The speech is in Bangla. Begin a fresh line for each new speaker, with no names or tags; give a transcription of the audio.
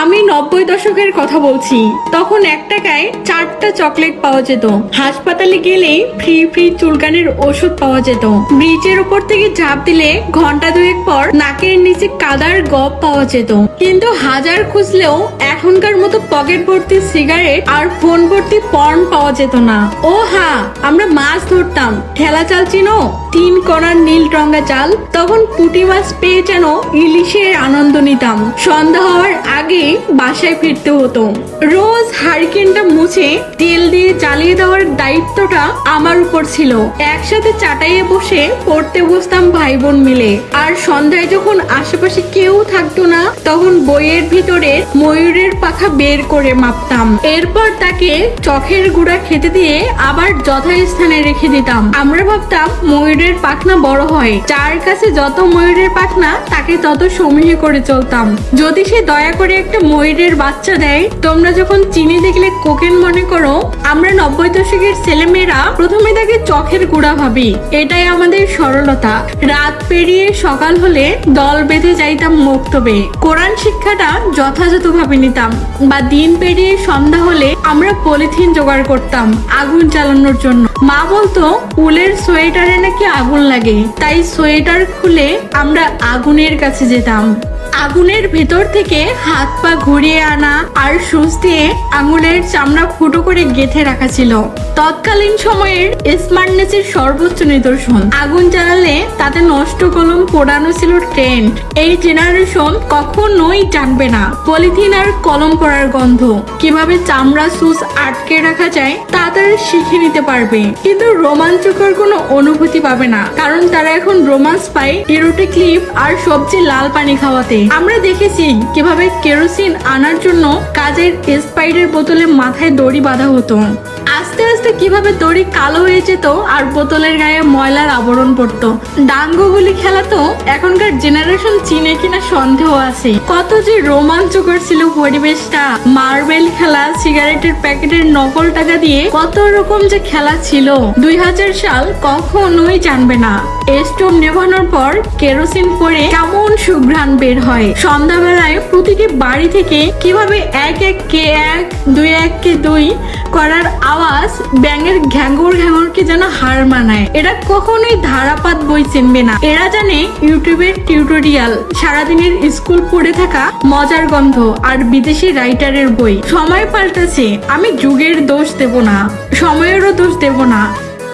আমি 90 দশকের কথা বলছি। তখন 1 টাকায় 4টা চকলেট পাওয়া যেত। হাসপাতালে গেলেই ফ্রি ফ্রি চুলকানির ওষুধ পাওয়া যেত। ব্রিজের উপর থেকে ঝাঁপ দিলে ঘন্টা 2 পর নাকের নিচে কাদার গপ পাওয়া যেত। কিন্তু হাজার খুঁজলেও এখনকার মতো পকেট ভর্তি সিগারেট আর ফোন ভর্তি পর্ন পাওয়া যেত না। ও হ্যাঁ, আমরা মাছ ধরতাম। ঠেলা চাল চিনো? 3 কোণার নীল রঙা চাল। তখন পুঁটি মাছ পেয়ে যেন ইলিশের আনন্দ নিতাম। সন্ধ্যা হওয়ার আগে বাসায় ফিরতে হতো। রোজ হারিকেনটা মুছে তেল দিয়ে জ্বালিয়ে দেওয়ার দায়িত্বটা আমার উপর ছিল। একসাথে চাটাইয়ে বসে পড়তে বসতাম ভাই বোন মিলে। আর সন্ধ্যায় যখন আশেপাশে কেউ থাকতো না, তখন বইয়ের ভিতরে ময়ূরের পাখা বের করে মাপতাম। এরপর তাকে চোখের গুঁড়া খেতে দিয়ে আবার যথাস্থানে রেখে দিতাম। আমরা ভাবতাম ময়ূরের পাখনা বড় হয়, যার কাছে যত ময়ূরের পাখনা তাকে তত সমীহ করে চলতাম। যদি সে দয়া করে একটা ময়ূরের বাচ্চা দেয়, তোমরা যখন চিনি দেখলে কোকেন মনে করো, আমরা 90 দশকের ছেলেমেয়েরা প্রথমে তাকে চোখের গুঁড়া ভাবি। এটাই আমাদের সরলতা। রাত পেরিয়ে সকাল হলে দল বেঁধে যাইতাম মক্তবে। কোরআন শিক্ষাটা যথাযথভাবে নিতাম। বা দিন পেরিয়ে সন্ধ্যা হলে আমরা পলিথিন জোগাড় করতাম আগুন জ্বালানোর জন্য। মা বলতো উলের সোয়েটারে নাকি আগুন লাগে, তাই সোয়েটার খুলে আমরা আগুনের কাছে যেতাম। আগুনের ভেতর থেকে হাত পা ঘুরিয়ে আনা আর সুচ দিয়ে আঙুলের চামড়া ফুটো করে গেঁথে রাখা ছিল তৎকালীন সময়ের স্মার্টনেসের সর্বোচ্চ নিদর্শন। আগুন জ্বালালে তাতে নষ্ট কলম পোড়ানো ছিল ট্রেন্ড। এই জেনারেশন কখনোই জানবে না পলিথিন আর কলম পড়ার গন্ধ। কিভাবে চামড়া সুচ আটকে রাখা যায় তা তারা শিখে নিতে পারবে, কিন্তু রোমাঞ্চকর কোনো অনুভূতি পাবে না, কারণ তারা এখন রোমান্স পায় ইরোটিক ক্লিপ আর সবজি লাল পানি খাওয়াতে। আমরা দেখেছি কিভাবে কেরোসিন আনার জন্য কাজের স্পাইডের বোতলে মাথায় দড়ি বাঁধা হতো। আস্তে আস্তে কিভাবে দড়ি কালো হয়ে যেত আর বোতলের গায়ে ময়লার আবরণ পড়তো। ডাঙ্গুগুলি খেলা তো এখনকার জেনারেশন চিনে কিনা সন্দেহ আছে। কত যে রোমাঞ্চকর ছিল পরিবেশটা। মার্বেল খেলা, সিগারেটের প্যাকেটের নকল টাকা দিয়ে কত রকম যে খেলা ছিল। 2000 সাল কখনোই জানবে না স্টোভ নেভানোর পর কেরোসিন পরে কেমন সুঘ্রাণ বের হয়। সন্ধ্যাবেলায় প্রতিটি বাড়ি থেকে কিভাবে 1-1-কে 1, 2-1-কে 2 করার আওয়াজ ব্যাঙের ঘ্যাঙ্গর ঘ্যাঙ্গরকে যেন হার মানায়। এরা কখনোই ধারাপাত বই চিনবে না। এরা জানে ইউটিউবের টিউটোরিয়াল, সারাদিনের স্কুল পড়ে থাকা মজার গন্ধ আর বিদেশি রাইটারের বই। সময় পাল্টাছে, আমি যুগের দোষ দেব না, সময়েরও দোষ দেব না।